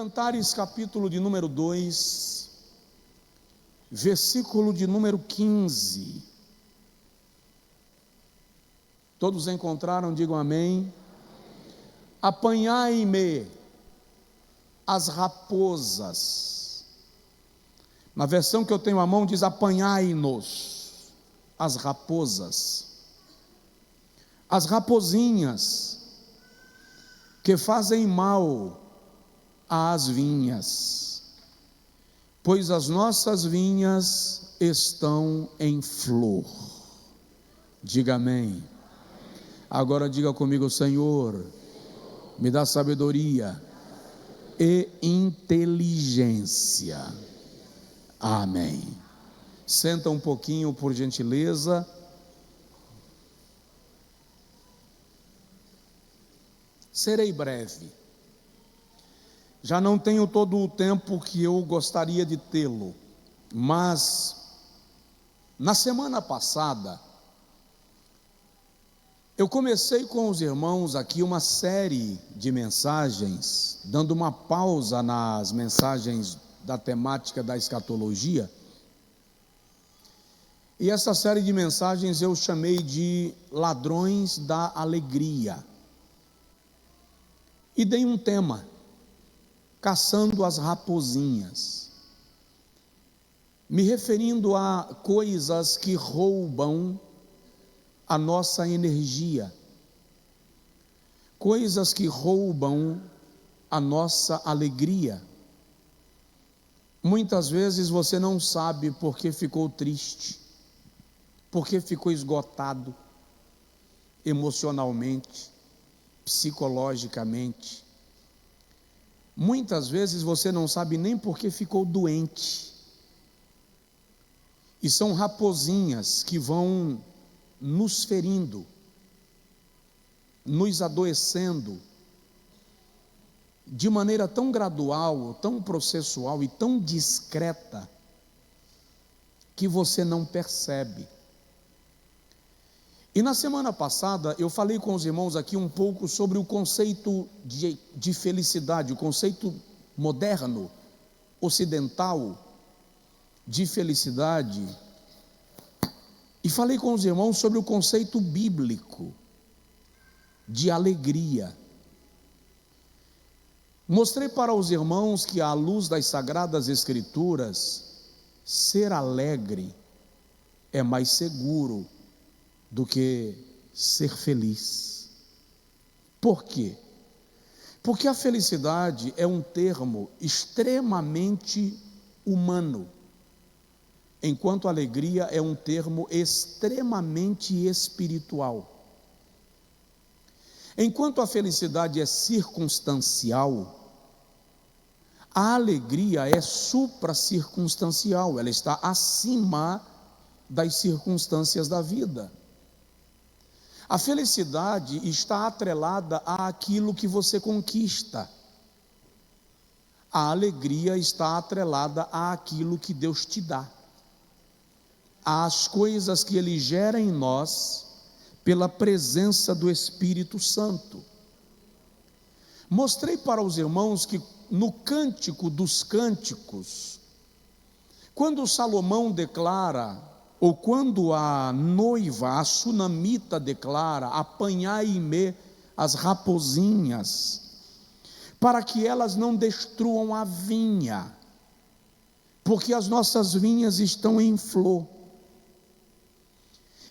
Cantares, capítulo de número 2, versículo de número 15. Todos encontraram? Digam amém. Apanhai-me as raposas. Na versão que eu tenho à mão diz: apanhai-nos as raposas. As rapozinhas que fazem mal às vinhas, pois as nossas vinhas estão em flor. Diga amém. Agora diga comigo: Senhor, me dá sabedoria e inteligência. Amém. Senta um pouquinho, por gentileza. Serei breve. Já não tenho todo o tempo que eu gostaria de tê-lo, mas na semana passada eu comecei com os irmãos aqui uma série de mensagens, dando uma pausa nas mensagens da temática da escatologia, e essa série de mensagens eu chamei de Ladrões da Alegria, e dei um tema: caçando as rapozinhas, me referindo a coisas que roubam a nossa energia, coisas que roubam a nossa alegria. Muitas vezes você não sabe porque ficou triste, porque ficou esgotado emocionalmente, psicologicamente. Muitas vezes você não sabe nem porque ficou doente. E são rapozinhas que vão nos ferindo, nos adoecendo, de maneira tão gradual, tão processual e tão discreta, que você não percebe. E na semana passada eu falei com os irmãos aqui um pouco sobre o conceito de felicidade, o conceito moderno, ocidental, de felicidade. E falei com os irmãos sobre o conceito bíblico de alegria. Mostrei para os irmãos que, à luz das Sagradas Escrituras, ser alegre é mais seguro do que ser feliz. Por quê? Porque a felicidade é um termo extremamente humano, enquanto a alegria é um termo extremamente espiritual. Enquanto a felicidade é circunstancial, a alegria é supracircunstancial, ela está acima das circunstâncias da vida. A felicidade está atrelada àquilo que você conquista. A alegria está atrelada àquilo que Deus te dá, às coisas que Ele gera em nós pela presença do Espírito Santo. Mostrei para os irmãos que no Cântico dos Cânticos, quando Salomão declara, ou quando a noiva, a sunamita declara: apanhai-me as rapozinhas, para que elas não destruam a vinha, porque as nossas vinhas estão em flor.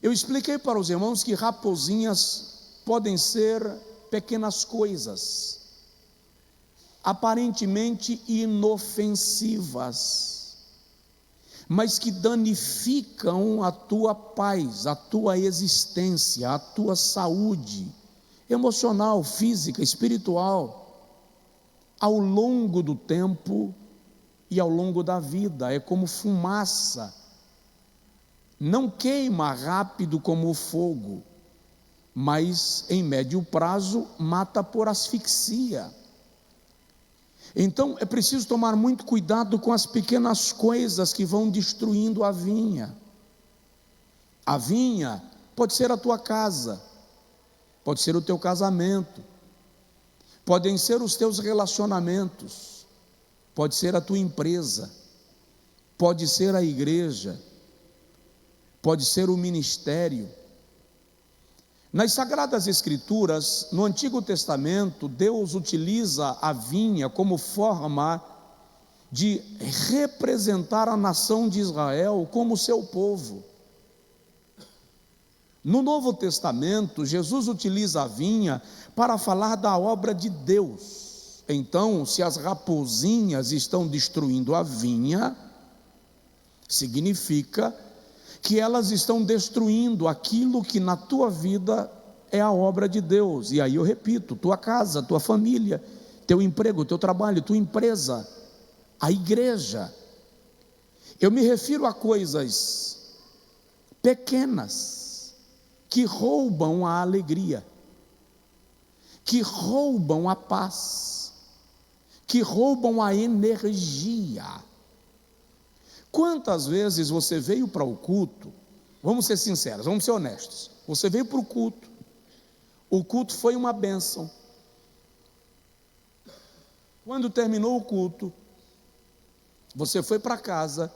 Eu expliquei para os irmãos que rapozinhas podem ser pequenas coisas, aparentemente inofensivas, mas que danificam a tua paz, a tua existência, a tua saúde emocional, física, espiritual, ao longo do tempo e ao longo da vida. É como fumaça, não queima rápido como o fogo, mas em médio prazo mata por asfixia. Então é preciso tomar muito cuidado com as pequenas coisas que vão destruindo a vinha. A vinha pode ser a tua casa, pode ser o teu casamento, podem ser os teus relacionamentos, pode ser a tua empresa, pode ser a igreja, pode ser o ministério. Nas Sagradas Escrituras, no Antigo Testamento, Deus utiliza a vinha como forma de representar a nação de Israel como seu povo. No Novo Testamento, Jesus utiliza a vinha para falar da obra de Deus. Então, se as raposinhas estão destruindo a vinha, significa que elas estão destruindo aquilo que na tua vida é a obra de Deus. E aí eu repito, tua casa, tua família, teu emprego, teu trabalho, tua empresa, a igreja. Eu me refiro a coisas pequenas que roubam a alegria, que roubam a paz, que roubam a energia. Quantas vezes você veio para o culto, vamos ser sinceros, vamos ser honestos, você veio para o culto foi uma bênção. Quando terminou o culto, você foi para casa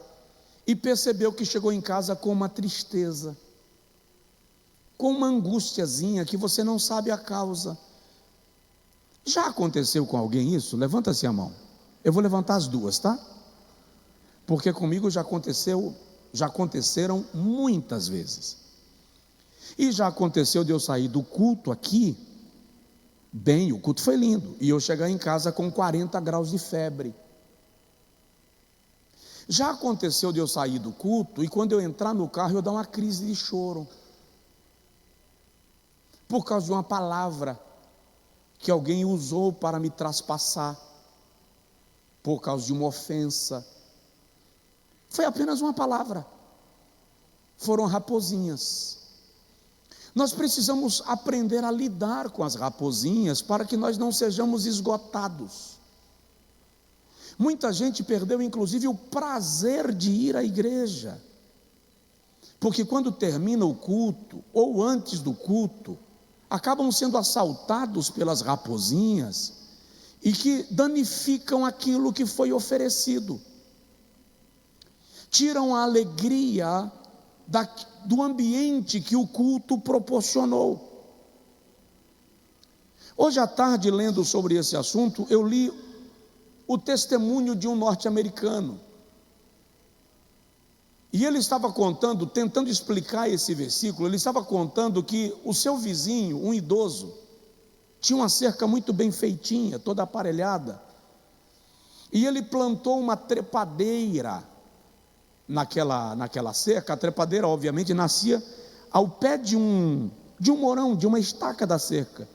e percebeu que chegou em casa com uma tristeza, com uma angustiazinha que você não sabe a causa. Já aconteceu com alguém isso? Levanta-se a mão. Eu vou levantar as duas, tá? Porque comigo já aconteceram muitas vezes. E já aconteceu de eu sair do culto aqui, bem, o culto foi lindo, e eu chegar em casa com 40 graus de febre. Já aconteceu de eu sair do culto e quando eu entrar no carro eu dar uma crise de choro, por causa de uma palavra que alguém usou para me traspassar, por causa de uma ofensa. Foi apenas uma palavra, foram raposinhas. Nós precisamos aprender a lidar com as raposinhas para que nós não sejamos esgotados. Muita gente perdeu inclusive o prazer de ir à igreja, porque quando termina o culto, ou antes do culto, acabam sendo assaltados pelas raposinhas, e que danificam aquilo que foi oferecido, tiram a alegria do ambiente que o culto proporcionou. Hoje à tarde, lendo sobre esse assunto, eu li o testemunho de um norte-americano, e ele estava contando, tentando explicar esse versículo, ele estava contando que o seu vizinho, um idoso, tinha uma cerca muito bem feitinha, toda aparelhada, e ele plantou uma trepadeira naquela cerca. A trepadeira obviamente nascia ao pé de um morão, de uma estaca da cerca,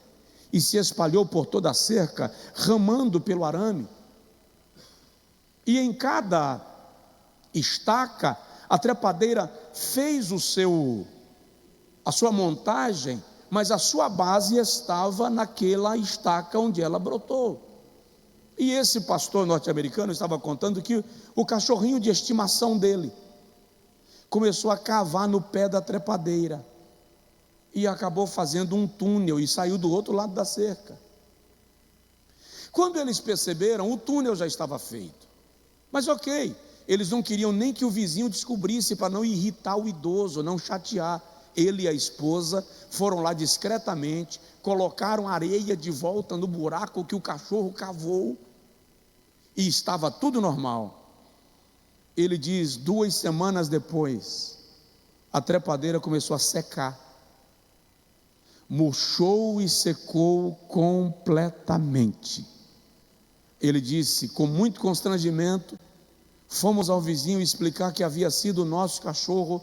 e se espalhou por toda a cerca, ramando pelo arame, e em cada estaca, a trepadeira fez a sua montagem, mas a sua base estava naquela estaca onde ela brotou. E esse pastor norte-americano estava contando que o cachorrinho de estimação dele começou a cavar no pé da trepadeira e acabou fazendo um túnel e saiu do outro lado da cerca. Quando eles perceberam, o túnel já estava feito, mas ok, eles não queriam nem que o vizinho descobrisse, para não irritar o idoso, não chatear. Ele e a esposa foram lá discretamente, colocaram areia de volta no buraco que o cachorro cavou, e estava tudo normal. Ele diz, 2 semanas depois, a trepadeira começou a secar, murchou e secou completamente. Ele disse, com muito constrangimento, fomos ao vizinho explicar que havia sido o nosso cachorro.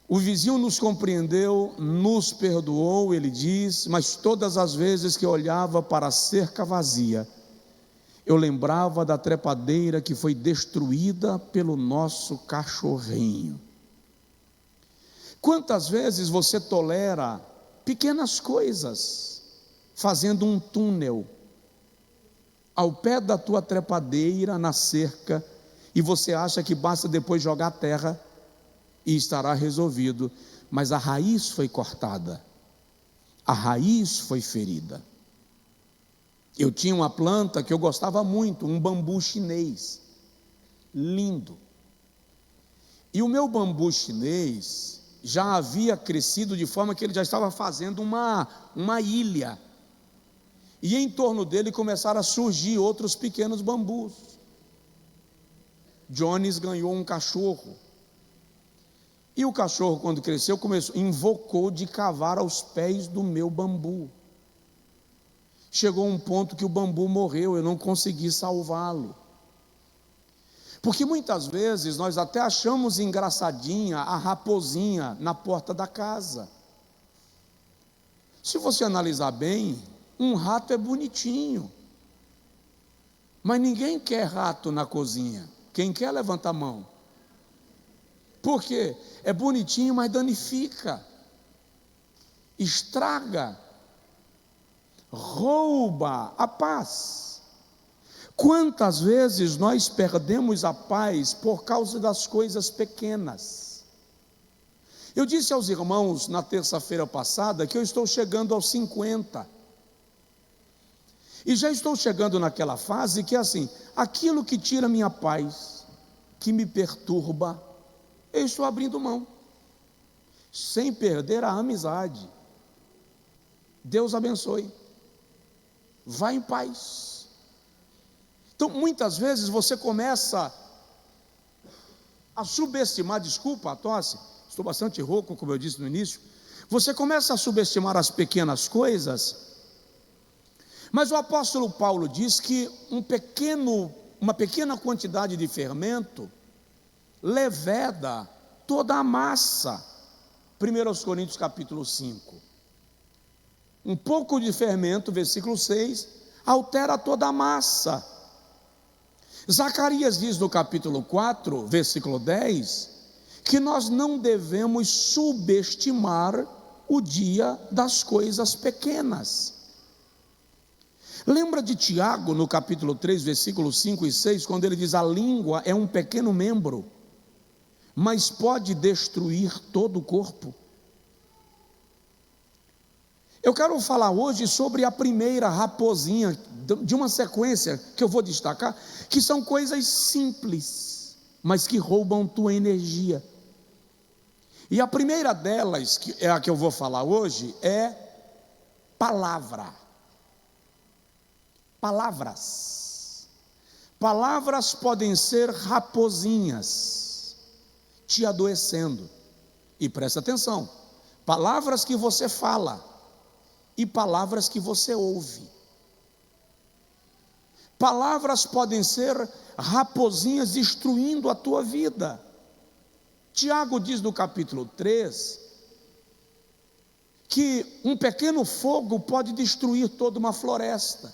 O vizinho nos compreendeu, nos perdoou, ele diz, mas todas as vezes que eu olhava para a cerca vazia, eu lembrava da trepadeira que foi destruída pelo nosso cachorrinho. Quantas vezes você tolera pequenas coisas, fazendo um túnel ao pé da tua trepadeira, na cerca, e você acha que basta depois jogar terra e estará resolvido, mas a raiz foi cortada, a raiz foi ferida. Eu tinha uma planta que eu gostava muito, um bambu chinês, lindo. E o meu bambu chinês já havia crescido de forma que ele já estava fazendo uma ilha. E em torno dele começaram a surgir outros pequenos bambus. Jones ganhou um cachorro. E o cachorro, quando cresceu, invocou de cavar aos pés do meu bambu. Chegou um ponto que o bambu morreu, eu não consegui salvá-lo. Porque muitas vezes nós até achamos engraçadinha a raposinha na porta da casa. Se você analisar bem, um rato é bonitinho. Mas ninguém quer rato na cozinha. Quem quer, levanta a mão. Por quê? É bonitinho, mas danifica, estraga, rouba a paz. Quantas vezes nós perdemos a paz por causa das coisas pequenas? Eu disse aos irmãos na terça-feira passada que eu estou chegando aos 50. E já estou chegando naquela fase que é assim, aquilo que tira minha paz, que me perturba, eu estou abrindo mão, sem perder a amizade. Deus abençoe. Vá em paz. Então, muitas vezes você começa a subestimar, desculpa a tosse, estou bastante rouco, como eu disse no início. Você começa a subestimar as pequenas coisas, mas o apóstolo Paulo diz que uma pequena quantidade de fermento leveda toda a massa. 1 Coríntios capítulo 5. Um pouco de fermento, versículo 6, altera toda a massa. Zacarias diz no capítulo 4, versículo 10, que nós não devemos subestimar o dia das coisas pequenas. Lembra de Tiago no capítulo 3, versículos 5 e 6, quando ele diz: a língua é um pequeno membro, mas pode destruir todo o corpo. Eu quero falar hoje sobre a primeira raposinha de uma sequência que eu vou destacar, que são coisas simples, mas que roubam tua energia. E a primeira delas, que é a que eu vou falar hoje, é palavra. Palavras. Palavras podem ser raposinhas, te adoecendo. E presta atenção, palavras que você fala e palavras que você ouve. Palavras podem ser raposinhas destruindo a tua vida. Tiago diz no capítulo 3 que um pequeno fogo pode destruir toda uma floresta.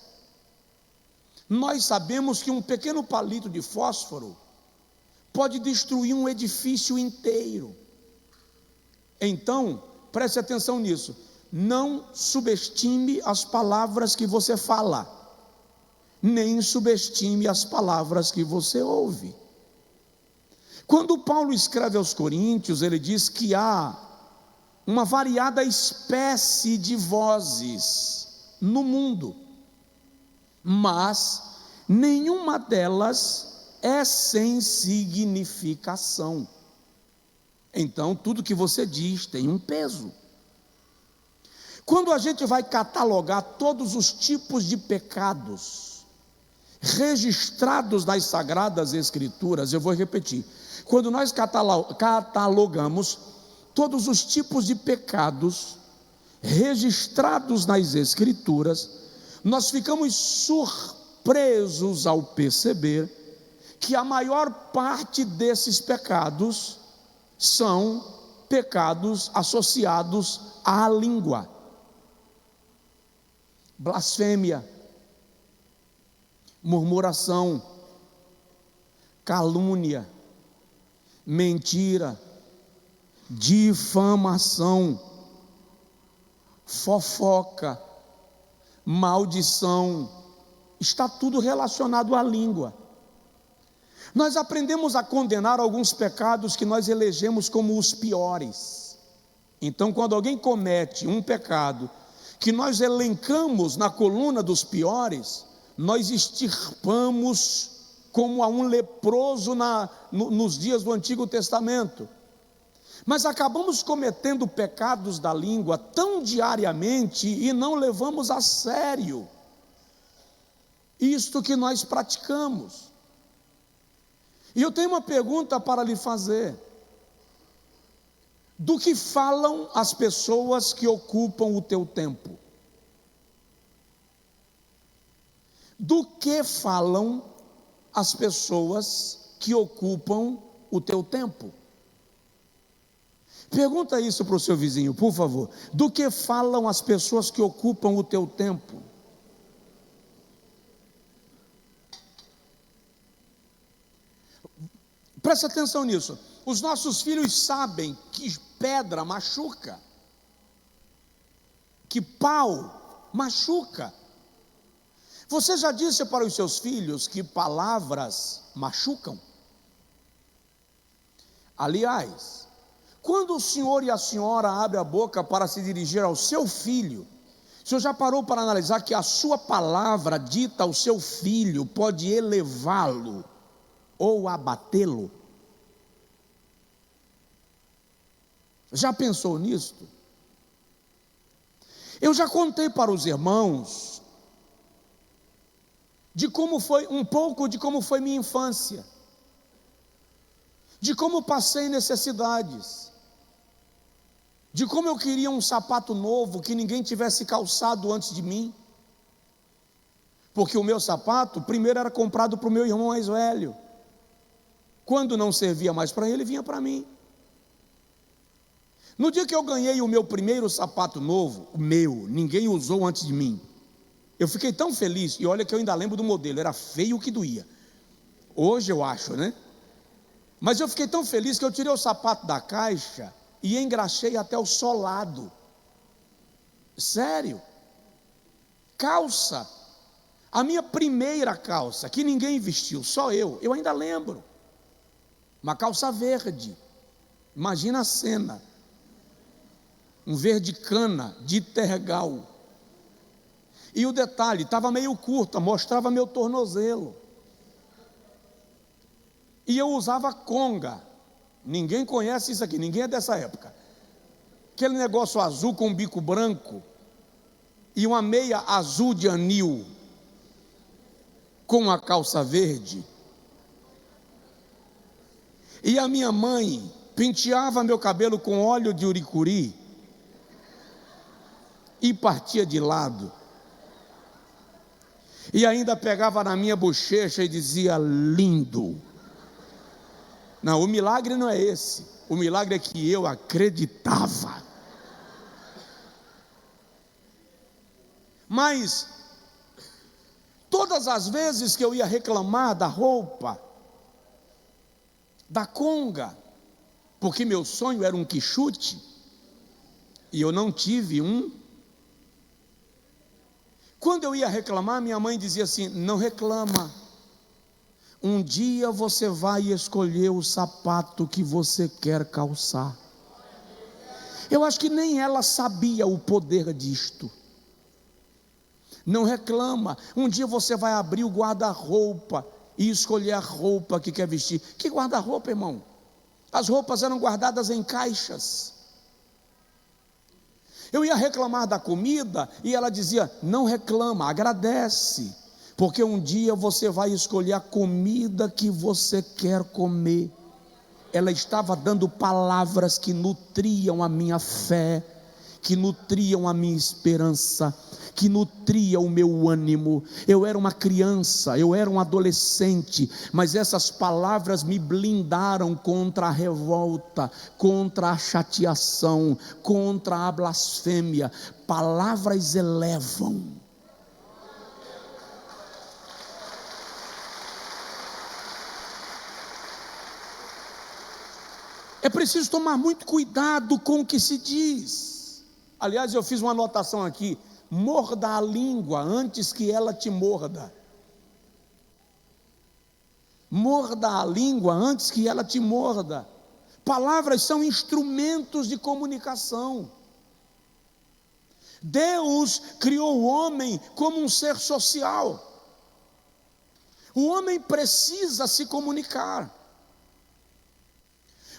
Nós sabemos que um pequeno palito de fósforo pode destruir um edifício inteiro. Então, preste atenção nisso. Não subestime as palavras que você fala, nem subestime as palavras que você ouve. Quando Paulo escreve aos Coríntios, ele diz que há uma variada espécie de vozes no mundo, mas nenhuma delas é sem significação. Então, tudo que você diz tem um peso. Quando a gente vai catalogar todos os tipos de pecados registrados nas Sagradas Escrituras, eu vou repetir, quando nós catalogamos todos os tipos de pecados registrados nas Escrituras, nós ficamos surpresos ao perceber que a maior parte desses pecados são pecados associados à língua. Blasfêmia, murmuração, calúnia, mentira, difamação, fofoca, maldição, está tudo relacionado à língua. Nós aprendemos a condenar alguns pecados que nós elegemos como os piores. Então, quando alguém comete um pecado que nós elencamos na coluna dos piores, nós extirpamos como a um leproso nos dias do Antigo Testamento. Mas acabamos cometendo pecados da língua tão diariamente e não levamos a sério isto que nós praticamos. E eu tenho uma pergunta para lhe fazer: do que falam as pessoas que ocupam o teu tempo? Do que falam as pessoas que ocupam o teu tempo? Pergunta isso para o seu vizinho, por favor. Do que falam as pessoas que ocupam o teu tempo? Preste atenção nisso. Os nossos filhos sabem que pedra machuca, que pau machuca. Você já disse para os seus filhos que palavras machucam? Aliás, quando o senhor e a senhora abrem a boca para se dirigir ao seu filho, o senhor já parou para analisar que a sua palavra dita ao seu filho pode elevá-lo ou abatê-lo? Já pensou nisso? Eu já contei para os irmãos de como foi, um pouco de como foi minha infância, de como passei necessidades, de como eu queria um sapato novo que ninguém tivesse calçado antes de mim, porque o meu sapato primeiro era comprado para o meu irmão mais velho, quando não servia mais para ele, vinha para mim. No dia que eu ganhei o meu primeiro sapato novo, o meu, ninguém usou antes de mim, eu fiquei tão feliz, e olha que eu ainda lembro do modelo, era feio que doía, hoje eu acho, né? Mas eu fiquei tão feliz que eu tirei o sapato da caixa e engraxei até o solado. Sério? Calça, a minha primeira calça, que ninguém vestiu, só eu ainda lembro, uma calça verde, imagina a cena, um verde cana, de tergal, e o detalhe, estava meio curta, mostrava meu tornozelo, e eu usava conga. Ninguém conhece isso aqui, ninguém é dessa época, aquele negócio azul com bico branco, e uma meia azul de anil, com uma calça verde, e a minha mãe penteava meu cabelo com óleo de uricuri, e partia de lado, e ainda pegava na minha bochecha e dizia, lindo. Não, o milagre não é esse, o milagre é que eu acreditava. Mas, todas as vezes que eu ia reclamar da roupa, da conga, porque meu sonho era um quichute, e eu não tive um, quando eu ia reclamar, minha mãe dizia assim, não reclama, um dia você vai escolher o sapato que você quer calçar. Eu acho que nem ela sabia o poder disto. Não reclama, um dia você vai abrir o guarda-roupa e escolher a roupa que quer vestir. Que guarda-roupa, irmão? As roupas eram guardadas em caixas. Eu ia reclamar da comida e ela dizia, não reclama, agradece, porque um dia você vai escolher a comida que você quer comer. Ela estava dando palavras que nutriam a minha fé, que nutriam a minha esperança, que nutria o meu ânimo. Eu era uma criança, eu era um adolescente, mas essas palavras me blindaram contra a revolta, contra a chateação, contra a blasfêmia. Palavras elevam. É preciso tomar muito cuidado com o que se diz. Aliás, eu fiz uma anotação aqui, morda a língua antes que ela te morda. Morda a língua antes que ela te morda. Palavras são instrumentos de comunicação. Deus criou o homem como um ser social. O homem precisa se comunicar.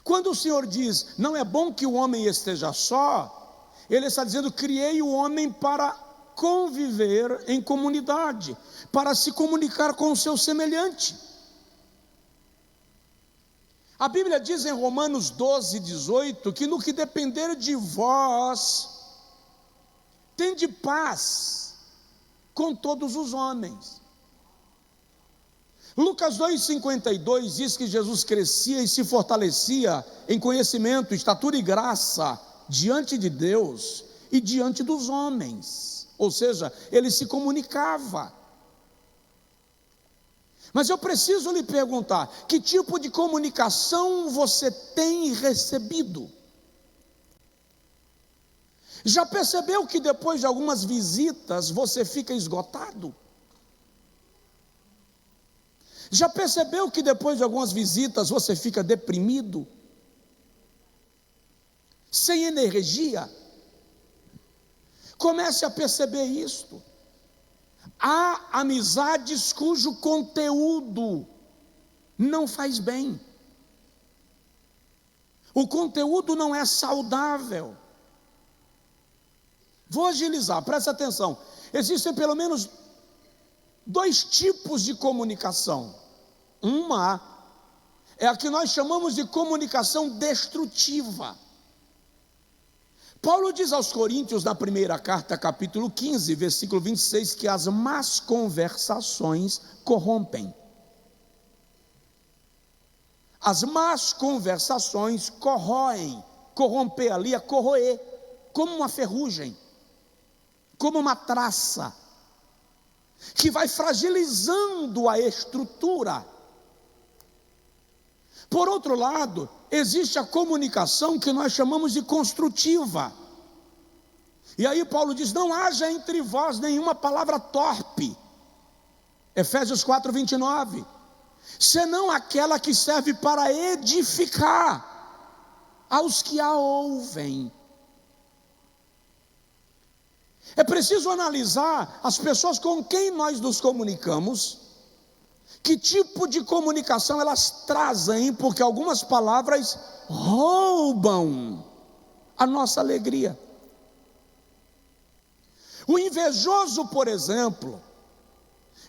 Quando o Senhor diz, não é bom que o homem esteja só, Ele está dizendo, criei o homem para conviver em comunidade, para se comunicar com o seu semelhante. A Bíblia diz em Romanos 12, 18, que no que depender de vós, tende paz com todos os homens. Lucas 2,52 diz que Jesus crescia e se fortalecia em conhecimento, estatura e graça diante de Deus e diante dos homens. Ou seja, ele se comunicava. Mas eu preciso lhe perguntar, que tipo de comunicação você tem recebido? Já percebeu que depois de algumas visitas você fica esgotado? Já percebeu que depois de algumas visitas você fica deprimido? Sem energia? Comece a perceber isto. Há amizades cujo conteúdo não faz bem. O conteúdo não é saudável. Vou agilizar, presta atenção. Existem pelo menos 2 tipos de comunicação. Uma é a que nós chamamos de comunicação destrutiva. Paulo diz aos Coríntios, na primeira carta, capítulo 15, versículo 26, que as más conversações corrompem. As más conversações corroem. Corromper ali é corroer, como uma ferrugem, como uma traça, que vai fragilizando a estrutura. Por outro lado, existe a comunicação que nós chamamos de construtiva. E aí Paulo diz, não haja entre vós nenhuma palavra torpe. Efésios 4, 29. Senão aquela que serve para edificar aos que a ouvem. É preciso analisar as pessoas com quem nós nos comunicamos, que tipo de comunicação elas trazem, porque algumas palavras roubam a nossa alegria. O invejoso, por exemplo,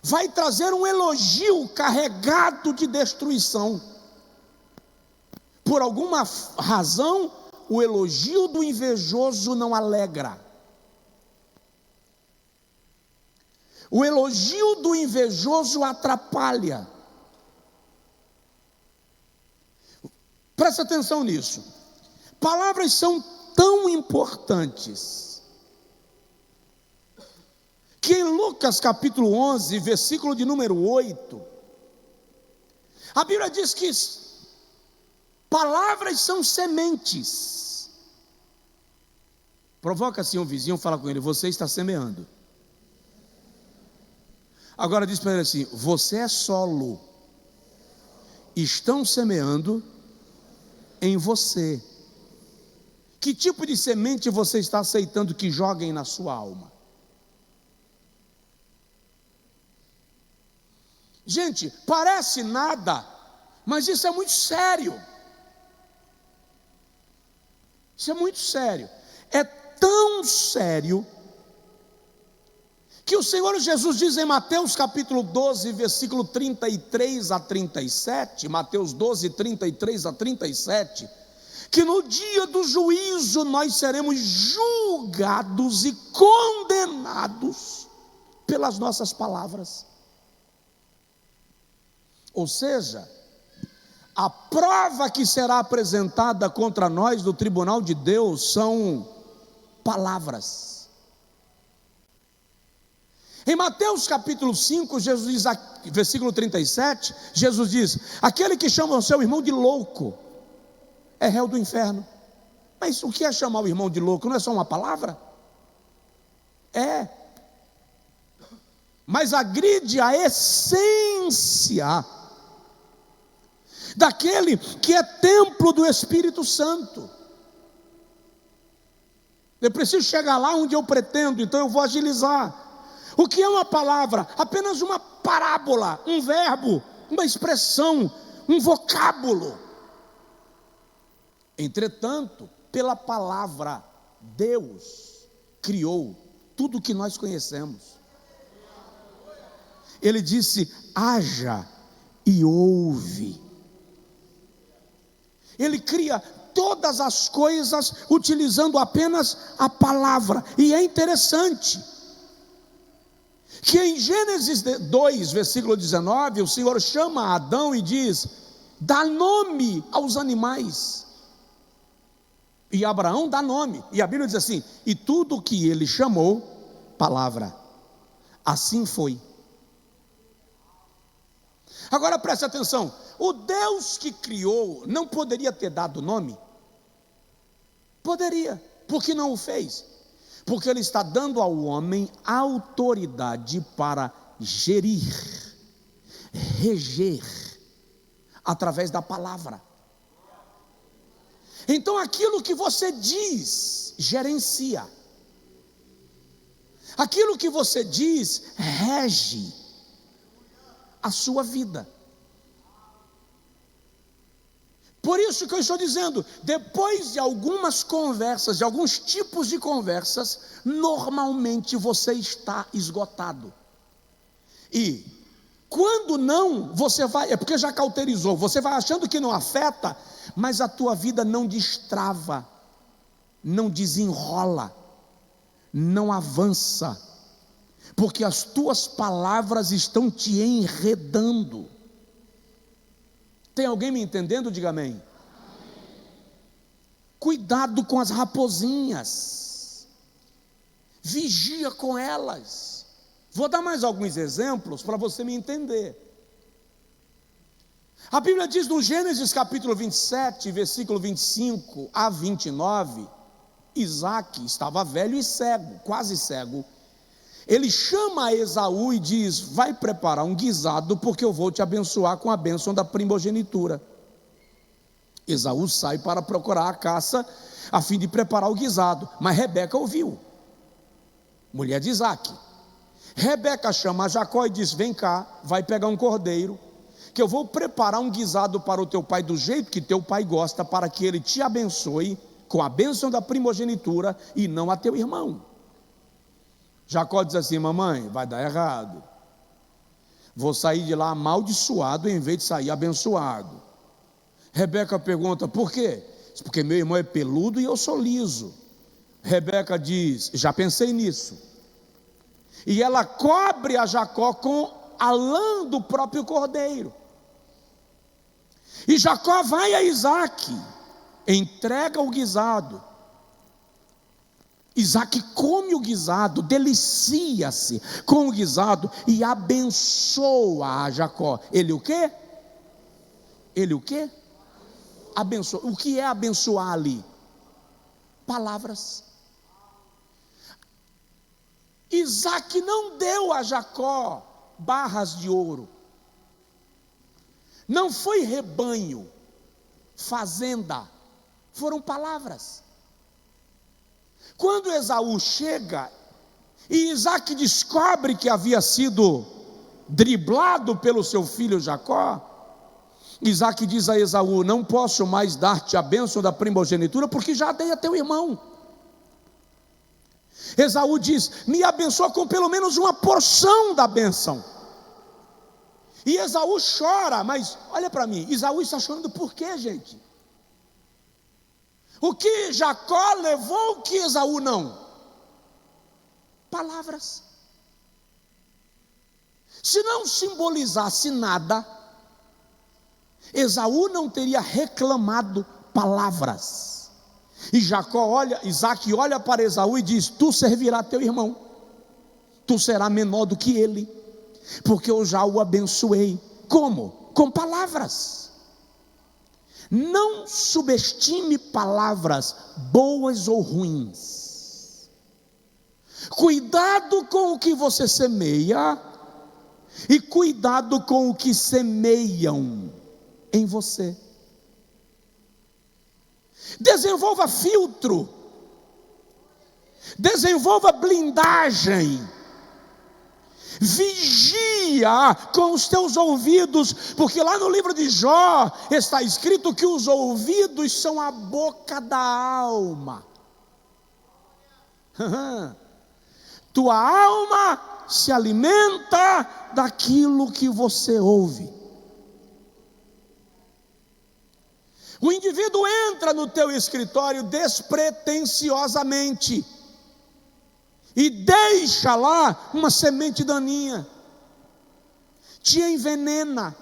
vai trazer um elogio carregado de destruição. Por alguma razão, o elogio do invejoso não alegra. O elogio do invejoso atrapalha. Presta atenção nisso. Palavras são tão importantes que em Lucas capítulo 11, versículo de número 8, a Bíblia diz que palavras são sementes. Provoca assim um vizinho, fala com ele, você está semeando. Agora diz para ele assim, você é solo, estão semeando em você. Que tipo de semente você está aceitando que joguem na sua alma? Gente, parece nada, mas isso é muito sério. Isso é muito sério. É tão sério que o Senhor Jesus diz em Mateus capítulo 12, versículo 33 a 37, Mateus 12, 33 a 37, que no dia do juízo nós seremos julgados e condenados pelas nossas palavras. Ou seja, a prova que será apresentada contra nós no tribunal de Deus são palavras. Em Mateus capítulo 5, Jesus diz, versículo 37, Jesus diz, aquele que chama o seu irmão de louco, é réu do inferno. Mas o que é chamar o irmão de louco? Não é só uma palavra? É. Mas agride a essência daquele que é templo do Espírito Santo. Eu preciso chegar lá onde eu pretendo, então eu vou agilizar. O que é uma palavra? Apenas uma parábola, um verbo, uma expressão, um vocábulo. Entretanto, pela palavra, Deus criou tudo o que nós conhecemos. Ele disse: haja e houve. Ele cria todas as coisas utilizando apenas a palavra. E é interessante que em Gênesis 2, versículo 19, o Senhor chama Adão e diz: dá nome aos animais. E Abraão dá nome. E a Bíblia diz assim: e tudo que ele chamou, palavra. Assim foi. Agora preste atenção, o Deus que criou não poderia ter dado nome? Poderia, por que não o fez? Porque ele está dando ao homem autoridade para gerir, reger, através da palavra. Então aquilo que você diz, gerencia. Aquilo que você diz, rege a sua vida. Por isso que eu estou dizendo, depois de algumas conversas, de alguns tipos de conversas, normalmente você está esgotado. E quando não, você vai, é porque já cauterizou, você vai achando que não afeta, mas a tua vida não destrava, não desenrola, não avança, porque as tuas palavras estão te enredando. Tem alguém me entendendo? Diga amém. Amém. Cuidado com as raposinhas, vigia com elas. Vou dar mais alguns exemplos para você me entender. A Bíblia diz no Gênesis capítulo 27, versículo 25 a 29, Isaque estava velho e cego, quase cego. Ele chama a Esaú e diz: vai preparar um guisado, porque eu vou te abençoar com a bênção da primogenitura. Esaú sai para procurar a caça, a fim de preparar o guisado, mas Rebeca ouviu, mulher de Isaque. Rebeca chama a Jacó e diz: vem cá, vai pegar um cordeiro, que eu vou preparar um guisado para o teu pai, do jeito que teu pai gosta, para que ele te abençoe com a bênção da primogenitura, e não a teu irmão. Jacó diz assim: mamãe, vai dar errado, vou sair de lá amaldiçoado em vez de sair abençoado. Rebeca pergunta: por quê? Porque meu irmão é peludo e eu sou liso. Rebeca diz: já pensei nisso. E ela cobre a Jacó com a lã do próprio cordeiro. E Jacó vai a Isaque, entrega o guisado. Isaque come o guisado, delicia-se com o guisado e abençoa a Jacó. Ele o quê? Ele o quê? Abençoa. O que é abençoar ali? Palavras. Isaque não deu a Jacó barras de ouro, não foi rebanho, fazenda, foram palavras. Quando Esaú chega e Isaque descobre que havia sido driblado pelo seu filho Jacó, Isaque diz a Esaú: não posso mais dar-te a bênção da primogenitura, porque já dei a teu irmão. Esaú diz: me abençoa com pelo menos uma porção da bênção. E Esaú chora, mas olha para mim, Esaú está chorando por quê, gente? O que Jacó levou, o que Esaú não? Palavras. Se não simbolizasse nada, Esaú não teria reclamado palavras. E Jacó olha, Isaque olha para Esaú e diz: tu servirás teu irmão, tu serás menor do que ele, porque eu já o abençoei. Como? Com palavras. Não subestime palavras boas ou ruins. Cuidado com o que você semeia, e cuidado com o que semeiam em você. Desenvolva filtro Desenvolva blindagem. Vigia com os teus ouvidos, porque lá no livro de Jó está escrito que os ouvidos são a boca da alma. Tua alma se alimenta daquilo que você ouve. O indivíduo entra no teu escritório despretensiosamente e deixa lá uma semente daninha, te envenena,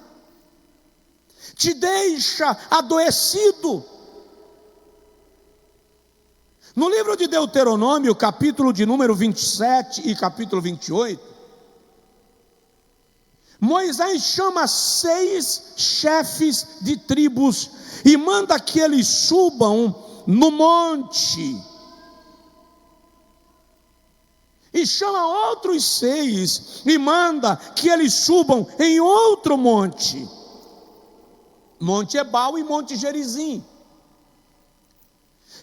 te deixa adoecido. No livro de Deuteronômio, capítulo de número 27 e capítulo 28, Moisés chama 6 chefes de tribos e manda que eles subam no monte. E chama outros 6 e manda que eles subam em outro monte. Monte Ebal e Monte Gerizim.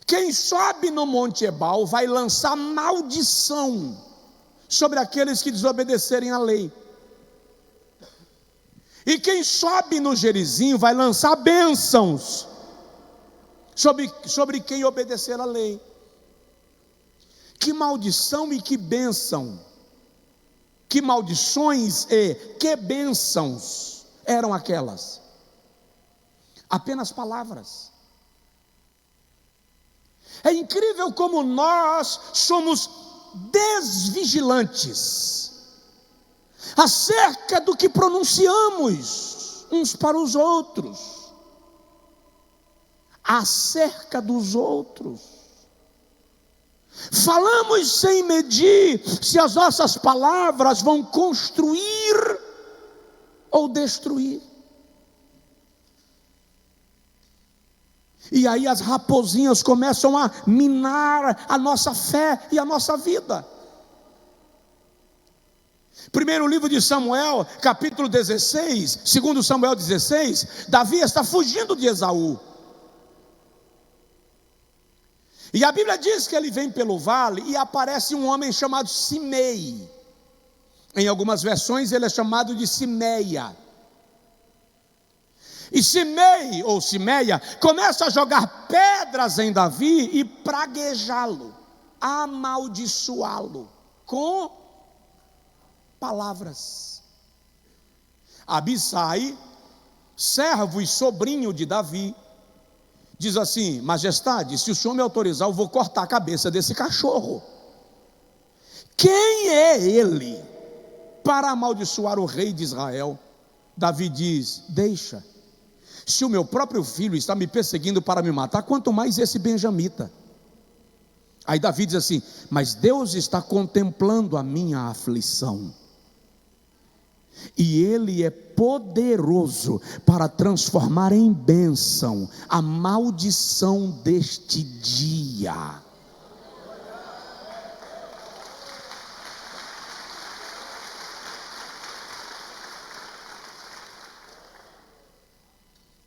Quem sobe no Monte Ebal vai lançar maldição sobre aqueles que desobedecerem à lei. E quem sobe no Gerizim vai lançar bênçãos sobre quem obedecer à lei. Que maldição e que bênção, que maldições e que bênçãos eram aquelas? Apenas palavras. É incrível como nós somos desvigilantes acerca do que pronunciamos uns para os outros, acerca dos outros. Falamos sem medir se as nossas palavras vão construir ou destruir. E aí as raposinhas começam a minar a nossa fé e a nossa vida. Primeiro livro de Samuel, capítulo 16, segundo Samuel 16, Davi está fugindo de Esaú. E a Bíblia diz que ele vem pelo vale e aparece um homem chamado Simei. Em algumas versões ele é chamado de Simeia. E Simei, ou Simeia, começa a jogar pedras em Davi e praguejá-lo, amaldiçoá-lo com palavras. Abissai, servo e sobrinho de Davi, diz assim: majestade, se o senhor me autorizar, eu vou cortar a cabeça desse cachorro. Quem é ele para amaldiçoar o rei de Israel? Davi diz: deixa. Se o meu próprio filho está me perseguindo para me matar, quanto mais esse benjamita. Aí Davi diz assim: mas Deus está contemplando a minha aflição, e Ele é poderoso para transformar em bênção a maldição deste dia.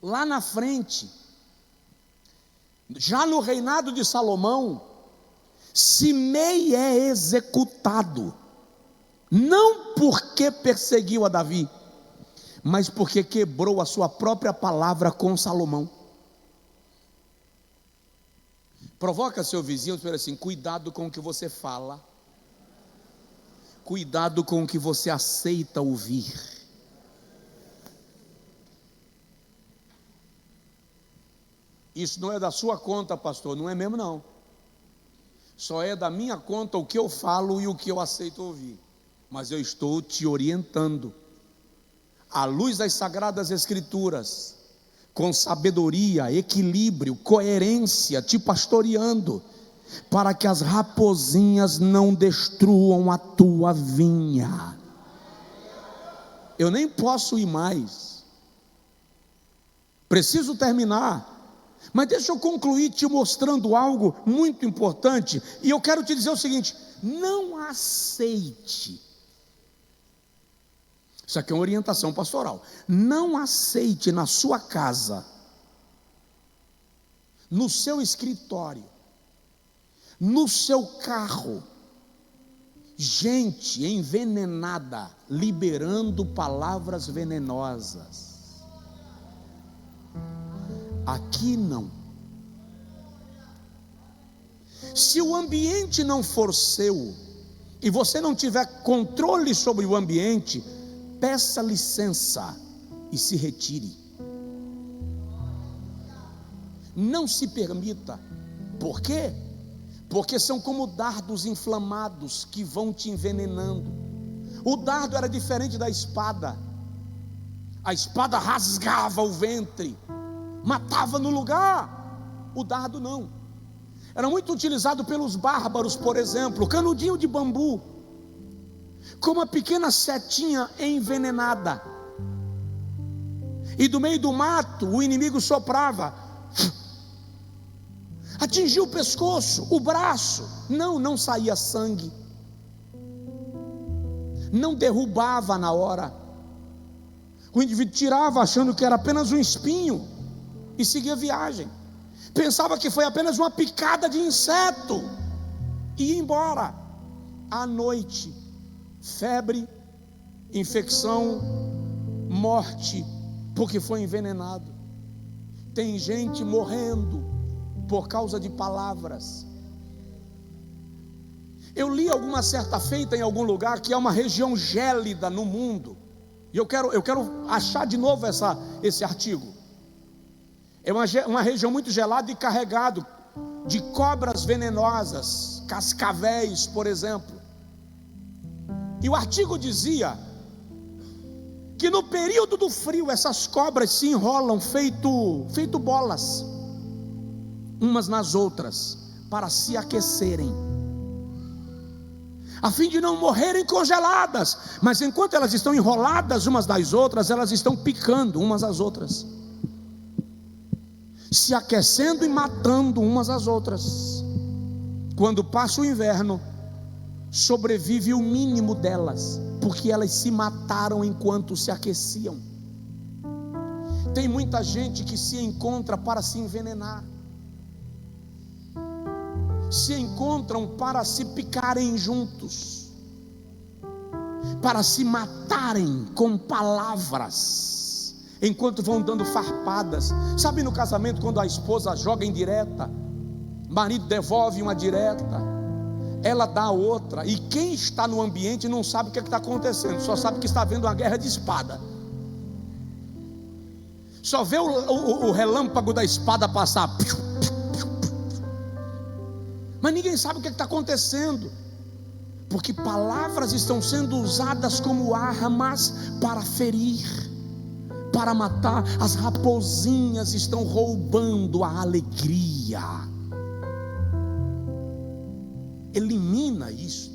Lá na frente, já no reinado de Salomão, Simei é executado, não porque perseguiu a Davi, mas porque quebrou a sua própria palavra com Salomão. Provoca seu vizinho e fala assim: cuidado com o que você fala, cuidado com o que você aceita ouvir. Isso não é da sua conta, pastor. Não é mesmo, não. Só é da minha conta o que eu falo e o que eu aceito ouvir. Mas eu estou te orientando, à luz das Sagradas Escrituras, com sabedoria, equilíbrio, coerência, te pastoreando, para que as raposinhas não destruam a tua vinha. Eu nem posso ir mais. Preciso terminar. Mas deixa eu concluir te mostrando algo muito importante. E eu quero te dizer o seguinte: não aceite. Isso aqui é uma orientação pastoral. Não aceite na sua casa, no seu escritório, no seu carro, gente envenenada, liberando palavras venenosas. Aqui não. Se o ambiente não for seu, e você não tiver controle sobre o ambiente, peça licença e se retire. Não se permita. Por quê? Porque são como dardos inflamados que vão te envenenando. O dardo era diferente da espada. A espada rasgava o ventre, matava no lugar. O dardo não. Era muito utilizado pelos bárbaros, por exemplo, canudinho de bambu, com uma pequena setinha envenenada. E do meio do mato, o inimigo soprava, atingiu o pescoço, o braço, não saía sangue, não derrubava na hora. O indivíduo tirava achando que era apenas um espinho e seguia viagem. Pensava que foi apenas uma picada de inseto e ia embora. À noite, febre, infecção, morte, porque foi envenenado. Tem gente morrendo por causa de palavras. Eu li alguma certa feita em algum lugar que é uma região gélida no mundo, e eu quero achar de novo esse artigo. É uma região muito gelada e carregado de cobras venenosas, cascavéis, por exemplo. E o artigo dizia que no período do frio essas cobras se enrolam feito bolas, umas nas outras, para se aquecerem, a fim de não morrerem congeladas. Mas enquanto elas estão enroladas umas das outras, elas estão picando umas às outras, se aquecendo e matando umas às outras. Quando passa o inverno, sobrevive o mínimo delas, porque elas se mataram enquanto se aqueciam. Tem muita gente que se encontra para se envenenar, se encontram para se picarem juntos, para se matarem com palavras, enquanto vão dando farpadas. Sabe, no casamento, quando a esposa joga indireta, marido devolve uma direta, ela dá outra, e quem está no ambiente não sabe o que está acontecendo, só sabe que está havendo uma guerra de espada, só vê o relâmpago da espada passar, mas ninguém sabe o que está acontecendo, porque palavras estão sendo usadas como armas para ferir, para matar. As raposinhas estão roubando a alegria. Elimina isto.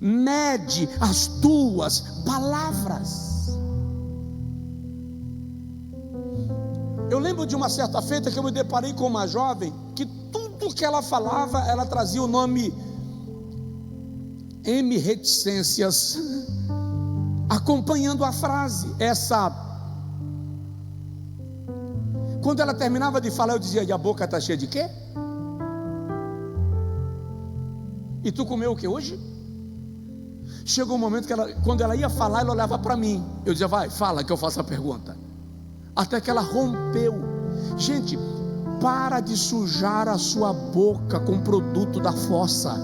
Mede as tuas palavras. Eu lembro de uma certa feita que eu me deparei com uma jovem que tudo que ela falava, ela trazia o nome M. reticências acompanhando a frase. Quando ela terminava de falar, eu dizia: e a boca está cheia de quê? E tu comeu o que hoje? Chegou um momento que quando ela ia falar, ela olhava para mim. Eu dizia: vai, fala que eu faço a pergunta. Até que ela rompeu. Gente, para de sujar a sua boca com produto da fossa.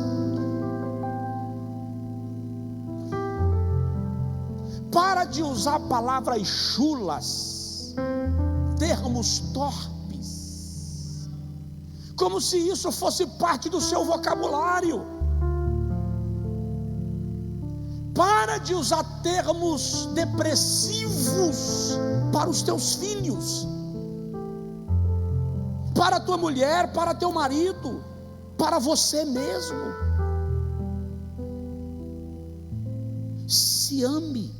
Para de usar palavras chulas, termos torpes, como se isso fosse parte do seu vocabulário. Para de usar termos depressivos para os teus filhos, para a tua mulher, para teu marido, para você mesmo. Se ame.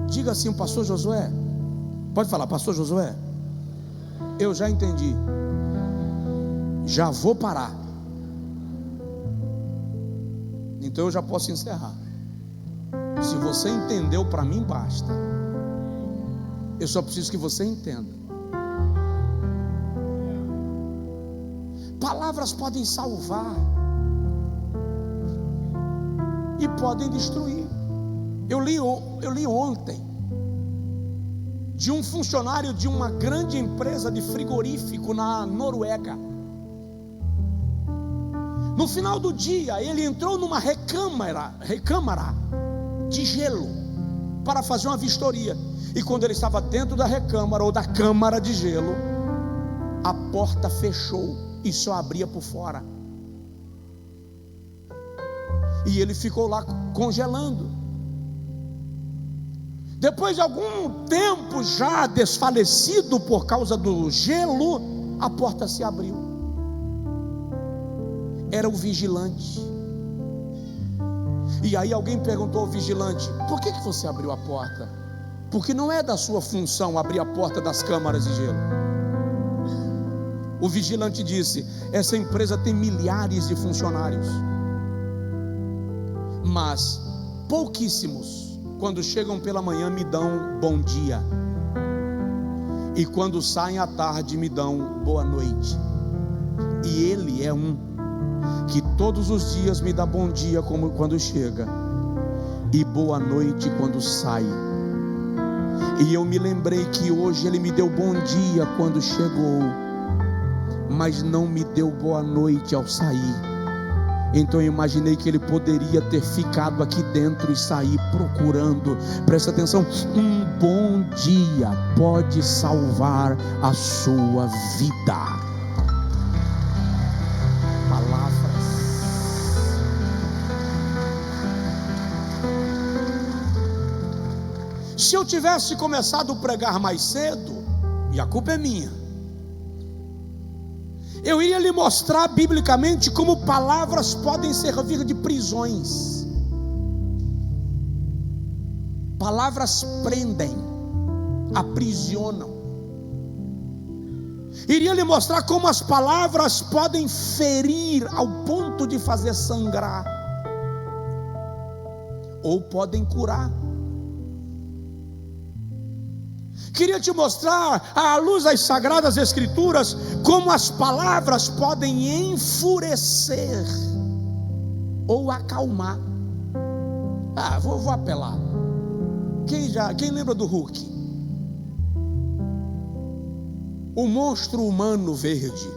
Diga assim: pastor Josué, pode falar, pastor Josué, eu já entendi, já vou parar, então eu já posso encerrar. Se você entendeu, para mim basta. Eu só preciso que você entenda. Palavras podem salvar e podem destruir. Eu li ontem de um funcionário de uma grande empresa de frigorífico na Noruega. No final do dia, ele entrou numa recâmara de gelo para fazer uma vistoria. E quando ele estava dentro da recâmara ou da câmara de gelo, a porta fechou e só abria por fora. E ele ficou lá congelando. Depois de algum tempo já desfalecido por causa do gelo, a porta se abriu. Era o vigilante. E aí alguém perguntou ao vigilante: por que você abriu a porta? Porque não é da sua função abrir a porta das câmaras de gelo. O vigilante disse: essa empresa tem milhares de funcionários, mas pouquíssimos, quando chegam pela manhã, me dão bom dia, e quando saem à tarde, me dão boa noite. E ele é um que todos os dias me dá bom dia como quando chega, e boa noite quando sai. E eu me lembrei que hoje ele me deu bom dia quando chegou, mas não me deu boa noite ao sair. Então eu imaginei que ele poderia ter ficado aqui dentro e sair procurando. Presta atenção, um bom dia pode salvar a sua vida. Se eu tivesse começado a pregar mais cedo, e a culpa é minha, eu iria lhe mostrar biblicamente como palavras podem servir de prisões. Palavras prendem, aprisionam. Iria lhe mostrar como as palavras podem ferir ao ponto de fazer sangrar, ou podem curar. Queria te mostrar, à luz das Sagradas Escrituras, como as palavras podem enfurecer ou acalmar. Vou apelar. Quem lembra do Hulk? O monstro humano verde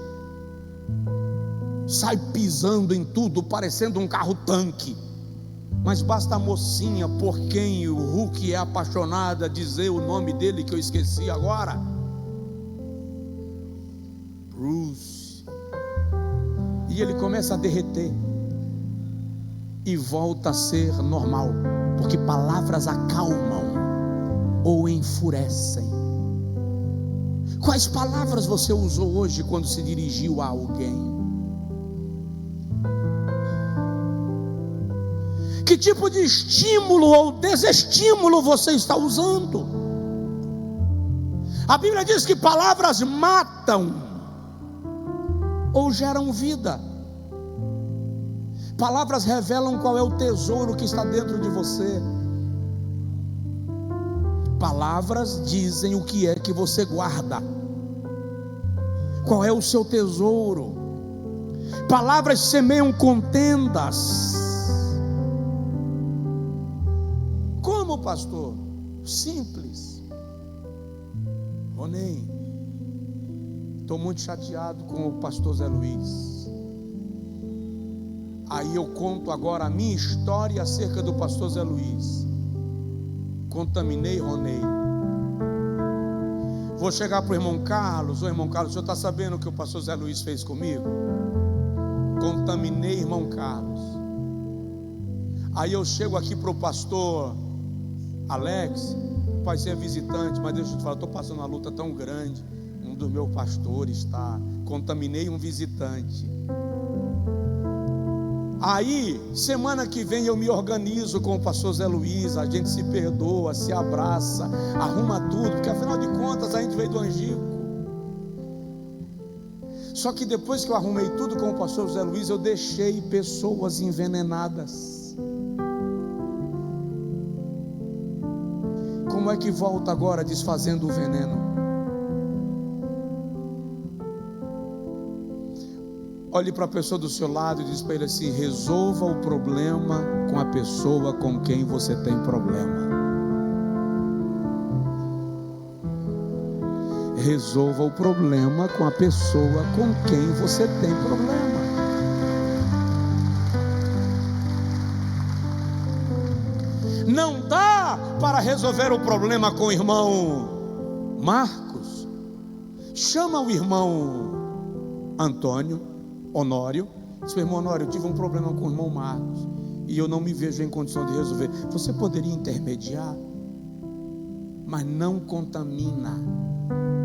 sai pisando em tudo, parecendo um carro-tanque. Mas basta a mocinha por quem o Hulk é apaixonada dizer o nome dele, que eu esqueci agora, Bruce, e ele começa a derreter e volta a ser normal, porque palavras acalmam ou enfurecem. Quais palavras você usou hoje quando se dirigiu a alguém? Que tipo de estímulo ou desestímulo você está usando? A Bíblia diz que palavras matam ou geram vida. Palavras revelam qual é o tesouro que está dentro de você. Palavras dizem o que é que você guarda, qual é o seu tesouro. Palavras semeiam contendas. Como, pastor? Simples. Ronei, estou muito chateado com o pastor Zé Luiz. Aí eu conto agora a minha história acerca do pastor Zé Luiz. Contaminei Ronei. Vou chegar para o irmão Carlos: ô irmão Carlos, o senhor está sabendo o que o pastor Zé Luiz fez comigo? Contaminei irmão Carlos. Aí eu chego aqui para o pastor Alex: pai, você é visitante, mas deixa eu te falar, estou passando uma luta tão grande. Um dos meus pastores está, contaminei um visitante. Aí, semana que vem eu me organizo com o pastor Zé Luiz, a gente se perdoa, se abraça, arruma tudo, porque afinal de contas a gente veio do Angico. Só que depois que eu arrumei tudo com o pastor Zé Luiz, eu deixei pessoas envenenadas. Como é que volta agora desfazendo o veneno? Olhe para a pessoa do seu lado e diz para ele assim: resolva o problema com a pessoa com quem você tem problema. Resolva o problema com a pessoa com quem você tem problema. Não dá para resolver o problema com o irmão Marcos. Chama o irmão Antônio, Honório. Diz: irmão Honório, eu tive um problema com o irmão Marcos e eu não me vejo em condição de resolver. Você poderia intermediar, mas não contamina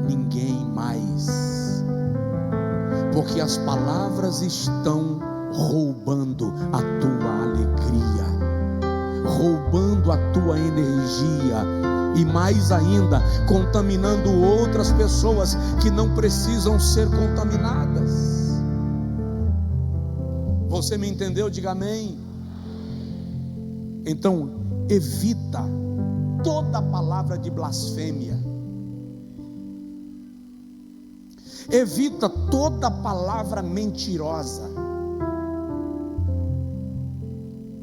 ninguém mais, porque as palavras estão roubando a tua alegria, roubando a tua energia e mais ainda contaminando outras pessoas que não precisam ser contaminadas. Você me entendeu? Diga amém. Então evita toda palavra de blasfêmia. Evita toda palavra mentirosa.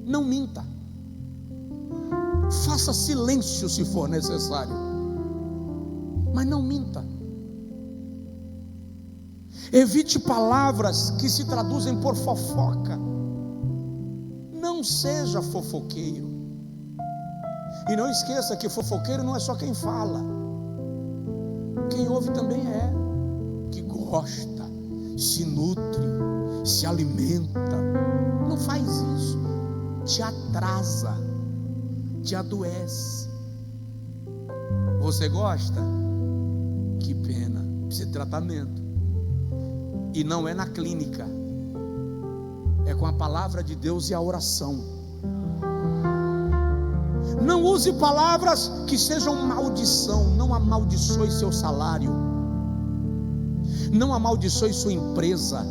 Não minta. Faça silêncio se for necessário, mas não minta. Evite palavras que se traduzem por fofoca. Não seja fofoqueiro. E não esqueça que fofoqueiro não é só quem fala, quem ouve também é. Que gosta, se nutre, se alimenta. Não faz isso. Te atrasa, te adoece. Você gosta? Que pena, precisa de tratamento. E não é na clínica, é com a palavra de Deus e a oração. Não use palavras que sejam maldição. Não amaldiçoe seu salário, não amaldiçoe sua empresa,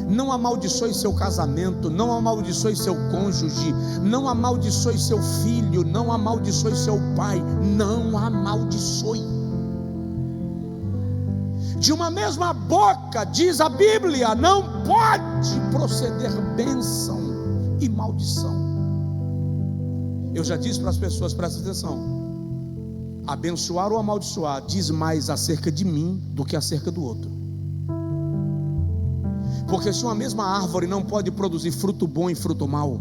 não amaldiçoe seu casamento, não amaldiçoe seu cônjuge, não amaldiçoe seu filho, não amaldiçoe seu pai. Não amaldiçoe. De uma mesma boca, diz a Bíblia, não pode proceder bênção e maldição. Eu já disse para as pessoas, presta atenção: abençoar ou amaldiçoar diz mais acerca de mim do que acerca do outro. Porque se uma mesma árvore não pode produzir fruto bom e fruto mau,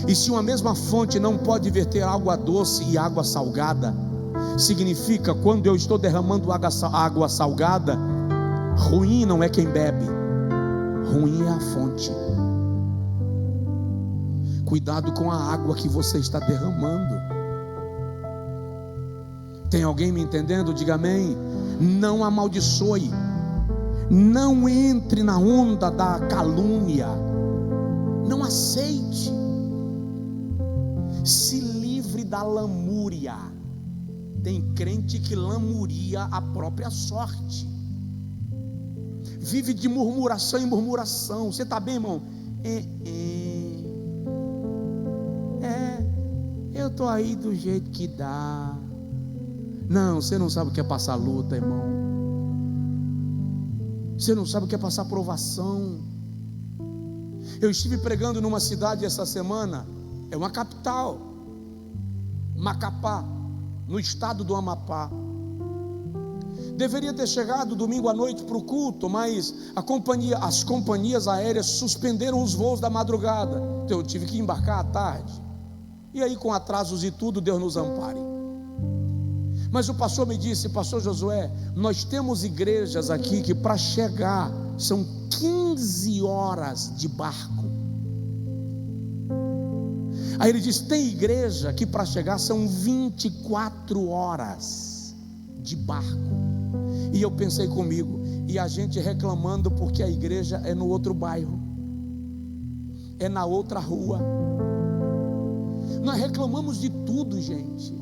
e se uma mesma fonte não pode verter água doce e água salgada, significa, quando eu estou derramando água salgada, ruim não é quem bebe, ruim é a fonte. Cuidado com a água que você está derramando. Tem alguém me entendendo? Diga amém. Não amaldiçoe. Não entre na onda da calúnia. Não aceite. Se livre da lamúria. Tem crente que lamuria a própria sorte. Vive de murmuração em murmuração. Você está bem, irmão? Eu estou aí do jeito que dá. Não, você não sabe o que é passar luta, irmão. Você não sabe o que é passar provação. Eu estive pregando numa cidade essa semana, é uma capital, Macapá, no estado do Amapá. Deveria ter chegado domingo à noite para o culto, mas as companhias aéreas suspenderam os voos da madrugada, então eu tive que embarcar à tarde. E aí, com atrasos e tudo, Deus nos ampare. Mas o pastor me disse: pastor Josué, nós temos igrejas aqui que para chegar são 15 horas de barco. Aí ele disse: tem igreja que para chegar são 24 horas de barco. E eu pensei comigo, e a gente reclamando porque a igreja é no outro bairro, é na outra rua. Nós reclamamos de tudo, gente.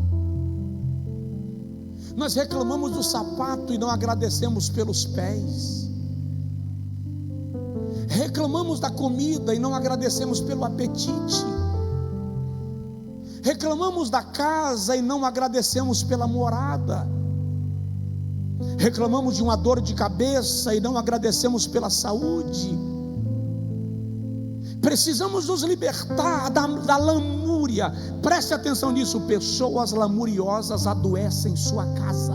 Nós reclamamos do sapato e não agradecemos pelos pés. Reclamamos da comida e não agradecemos pelo apetite. Reclamamos da casa e não agradecemos pela morada. Reclamamos de uma dor de cabeça e não agradecemos pela saúde. Precisamos nos libertar da lamúria. Preste atenção nisso: pessoas lamuriosas adoecem sua casa,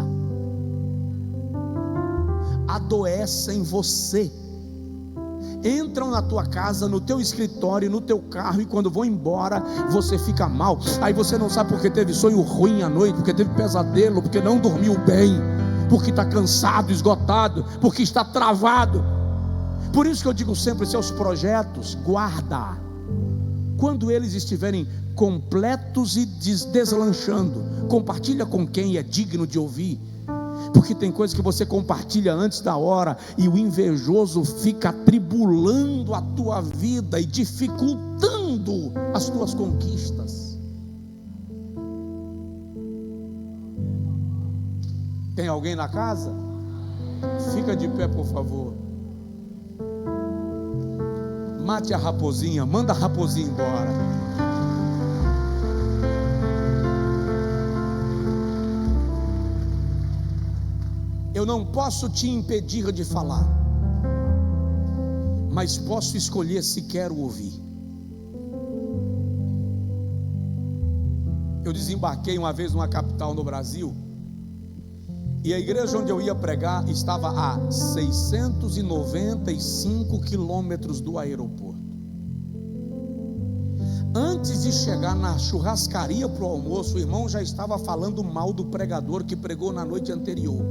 adoecem você. Entram na tua casa, no teu escritório, no teu carro, e quando vão embora, você fica mal. Aí você não sabe porque teve sonho ruim à noite, porque teve pesadelo, porque não dormiu bem, porque está cansado, esgotado, porque está travado. Por isso que eu digo sempre: seus projetos, guarda. Quando eles estiverem completos e deslanchando, compartilha com quem é digno de ouvir. Porque tem coisas que você compartilha antes da hora, e o invejoso fica atribulando a tua vida e dificultando as tuas conquistas. Tem alguém na casa? Fica de pé, por favor. Mate a raposinha, manda a raposinha embora. Eu não posso te impedir de falar, mas posso escolher se quero ouvir. Eu desembarquei uma vez numa capital no Brasil, e a igreja onde eu ia pregar estava a 695 quilômetros do aeroporto. Antes de chegar na churrascaria para o almoço, o irmão já estava falando mal do pregador que pregou na noite anterior.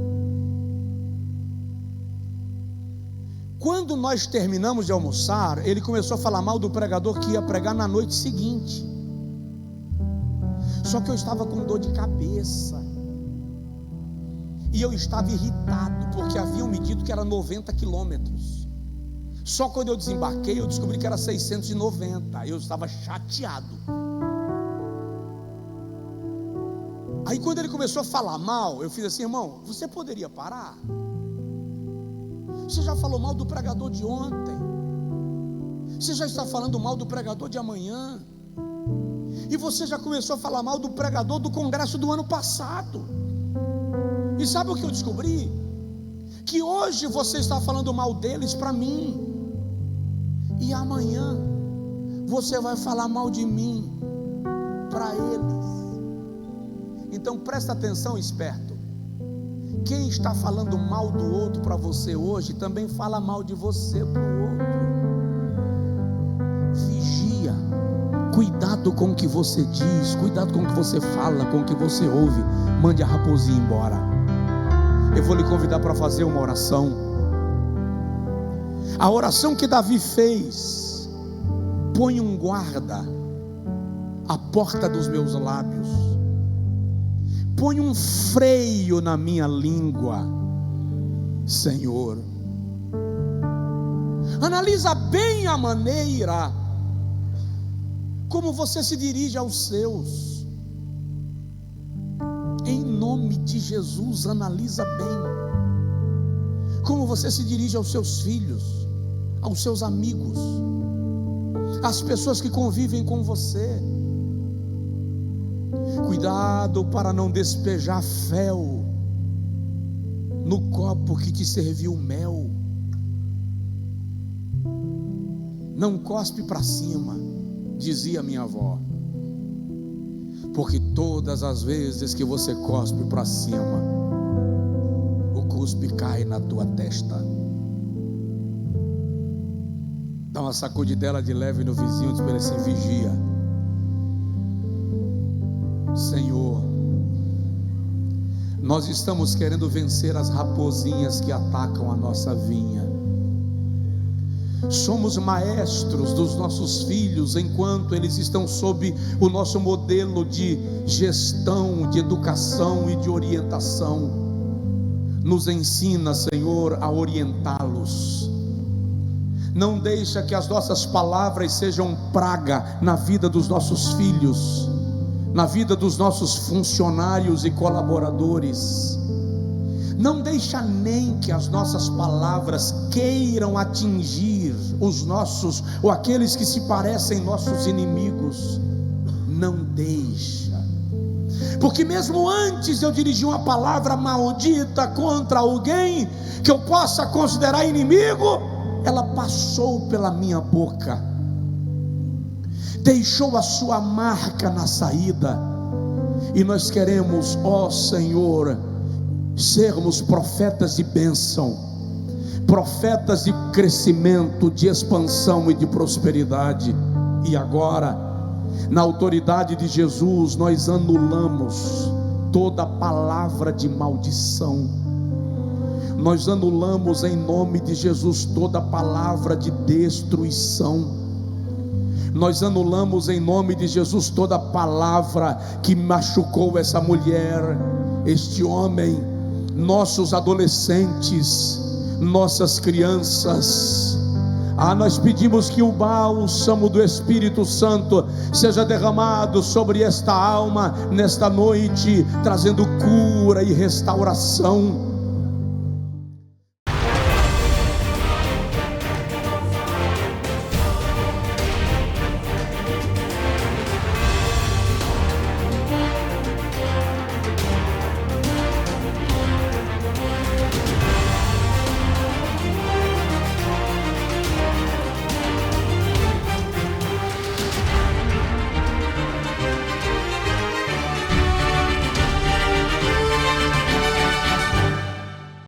Quando nós terminamos de almoçar, ele começou a falar mal do pregador que ia pregar na noite seguinte. Só que eu estava com dor de cabeça, e eu estava irritado, porque haviam me dito que era 90 quilômetros. Só quando eu desembarquei, eu descobri que era 690. Eu estava chateado. Aí quando ele começou a falar mal, eu fiz assim: irmão, você poderia parar? Você já falou mal do pregador de ontem, você já está falando mal do pregador de amanhã, e você já começou a falar mal do pregador do congresso do ano passado. E sabe o que eu descobri? Que hoje você está falando mal deles para mim, e amanhã você vai falar mal de mim para eles. Então presta atenção, esperto. Quem está falando mal do outro para você hoje, também fala mal de você para o outro. Vigia, cuidado com o que você diz, cuidado com o que você fala, com o que você ouve. Mande a raposinha embora. Eu vou lhe convidar para fazer uma oração. A oração que Davi fez: põe um guarda à porta dos meus lábios, põe um freio na minha língua, Senhor. Analisa bem a maneira como você se dirige aos seus. Em nome de Jesus, analisa bem como você se dirige aos seus filhos, aos seus amigos, às pessoas que convivem com você. Cuidado para não despejar fel no copo que te serviu mel. Não cospe para cima, dizia minha avó, porque todas as vezes que você cospe para cima, o cuspe cai na tua testa. Dá uma sacudidela de leve no vizinho, diz para ele assim: vigia. Senhor, nós estamos querendo vencer as raposinhas que atacam a nossa vinha. Somos maestros dos nossos filhos enquanto eles estão sob o nosso modelo de gestão, de educação e de orientação. Nos ensina, Senhor, a orientá-los. Não deixa que as nossas palavras sejam praga na vida dos nossos filhos, na vida dos nossos funcionários e colaboradores. Não deixa nem que as nossas palavras queiram atingir os nossos, ou aqueles que se parecem nossos inimigos. Não deixa, porque mesmo antes de eu dirigir uma palavra maldita contra alguém que eu possa considerar inimigo, ela passou pela minha boca. deixou a sua marca na saída, e nós queremos, ó Senhor, sermos profetas de bênção, profetas de crescimento, de expansão e de prosperidade. E agora, na autoridade de Jesus, nós anulamos toda palavra de maldição, nós anulamos em nome de Jesus toda palavra de destruição, nós anulamos em nome de Jesus toda palavra que machucou essa mulher, este homem, nossos adolescentes, nossas crianças. Nós pedimos que o bálsamo do Espírito Santo seja derramado sobre esta alma nesta noite, trazendo cura e restauração.